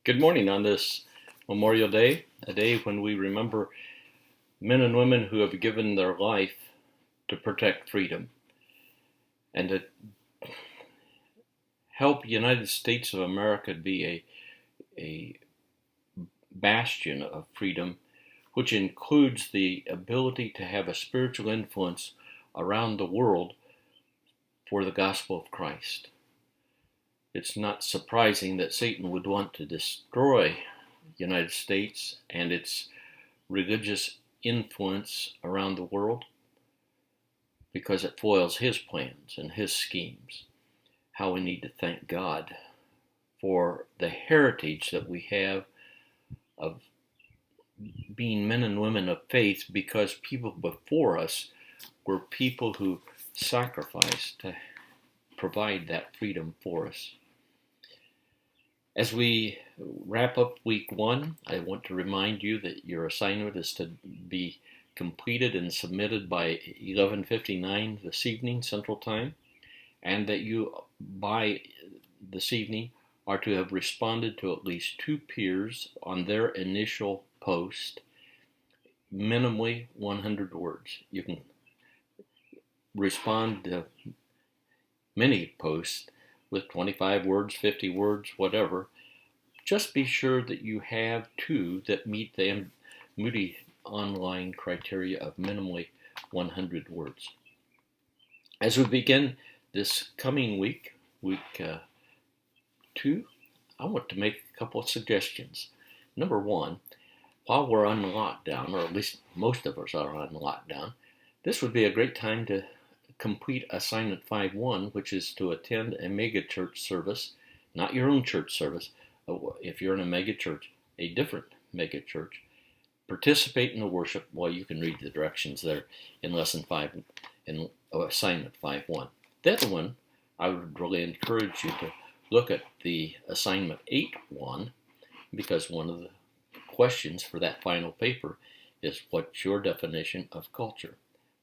Good morning on this Memorial Day, a day when we remember men and women who have given their life to protect freedom and to help the United States of America be a bastion of freedom, which includes the ability to have a spiritual influence around the world for the gospel of Christ. It's not surprising that Satan would want to destroy the United States and its religious influence around the world because it foils his plans and his schemes. How we need to thank God for the heritage that we have of being men and women of faith, because people before us were people who sacrificed to provide that freedom for us. As we wrap up week one, I want to remind you that your assignment is to be completed and submitted by 11:59 this evening Central Time, and that you by this evening are to have responded to at least 2 peers on their initial post, minimally 100 words. You can respond to many posts with 25 words, 50 words, whatever. Just be sure that you have 2 that meet the Moody online criteria of minimally 100 words. As we begin this coming week, week 2, I want to make a couple of suggestions. Number 1, while we're on lockdown, or at least most of us are on lockdown, this would be a great time to complete assignment 5.1, which is to attend a mega church service, not your own church service. If you're in a mega church, a different mega church. Participate in the worship. Well, you can read the directions there in lesson 5, in assignment 5.1. The other one, I would really encourage you to look at the assignment 8.1, because one of the questions for that final paper is, what's your definition of culture?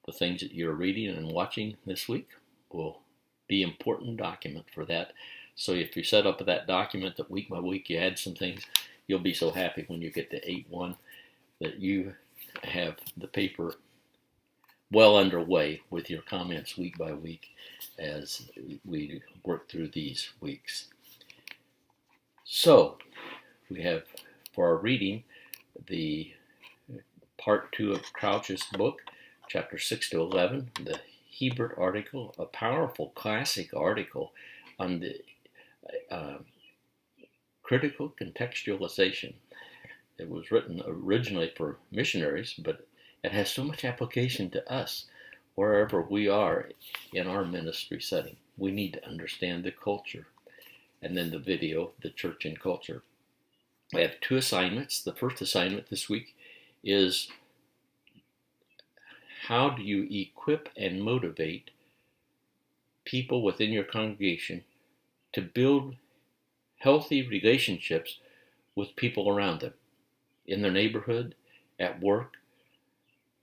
The things that you're reading and watching this week will be an important document for that. So if you set up that document that week by week you add some things, you'll be so happy when you get to 8.1 that you have the paper well underway with your comments week by week as we work through these weeks. So we have for our reading the part 2 of Crouch's book, chapter 6 to 11, the Hebert article, a powerful classic article on the critical contextualization. It was written originally for missionaries, but it has so much application to us wherever we are in our ministry setting. We need to understand the culture. And then the video, the church and culture. I have 2 assignments. The first assignment this week is, how do you equip and motivate people within your congregation to build healthy relationships with people around them, in their neighborhood, at work,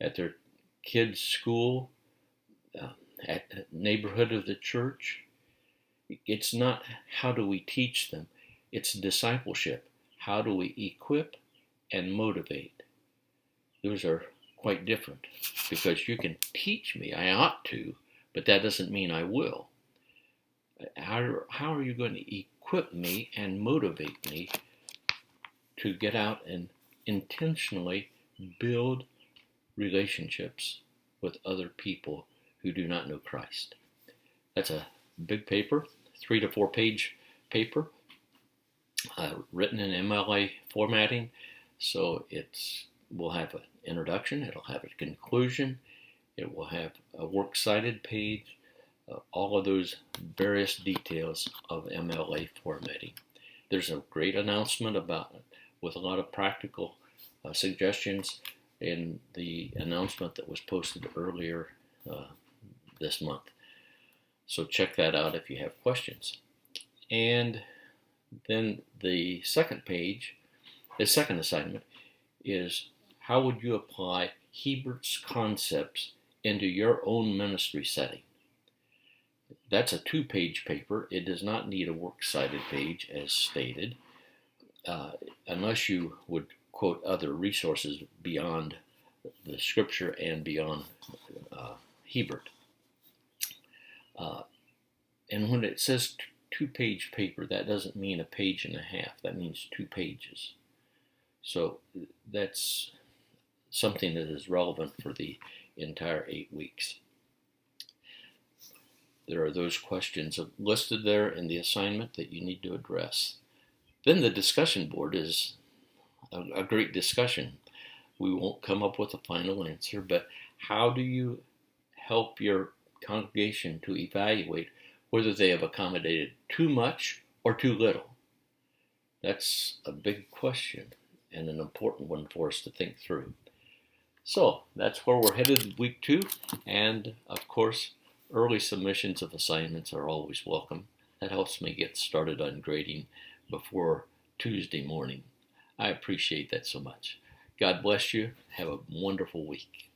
at their kids' school, at the neighborhood of the church? It's not how do we teach them, it's discipleship. How do we equip and motivate? Those are quite different, because you can teach me, I ought to, but that doesn't mean I will. How are you going to equip me and motivate me to get out and intentionally build relationships with other people who do not know Christ? That's a big paper, 3 to 4 page paper, written in MLA formatting. So will have an introduction, it'll have a conclusion, it will have a works cited page, all of those various details of MLA formatting. There's a great announcement about it with a lot of practical suggestions in the announcement that was posted earlier this month. So check that out if you have questions. And then the second assignment is, how would you apply Hebert's concepts into your own ministry setting? That's a 2-page paper. It does not need a works cited page as stated. unless you would quote other resources beyond the scripture and beyond Hebert. And when it says two-page paper, that doesn't mean a page and a half. That means 2 pages. So that's something that is relevant for the entire 8 weeks. There are those questions listed there in the assignment that you need to address. Then the discussion board is a great discussion. We won't come up with a final answer, but how do you help your congregation to evaluate whether they have accommodated too much or too little? That's a big question and an important one for us to think through. So that's where we're headed week 2, and of course, early submissions of assignments are always welcome. That helps me get started on grading before Tuesday morning. I appreciate that so much. God bless you. Have a wonderful week.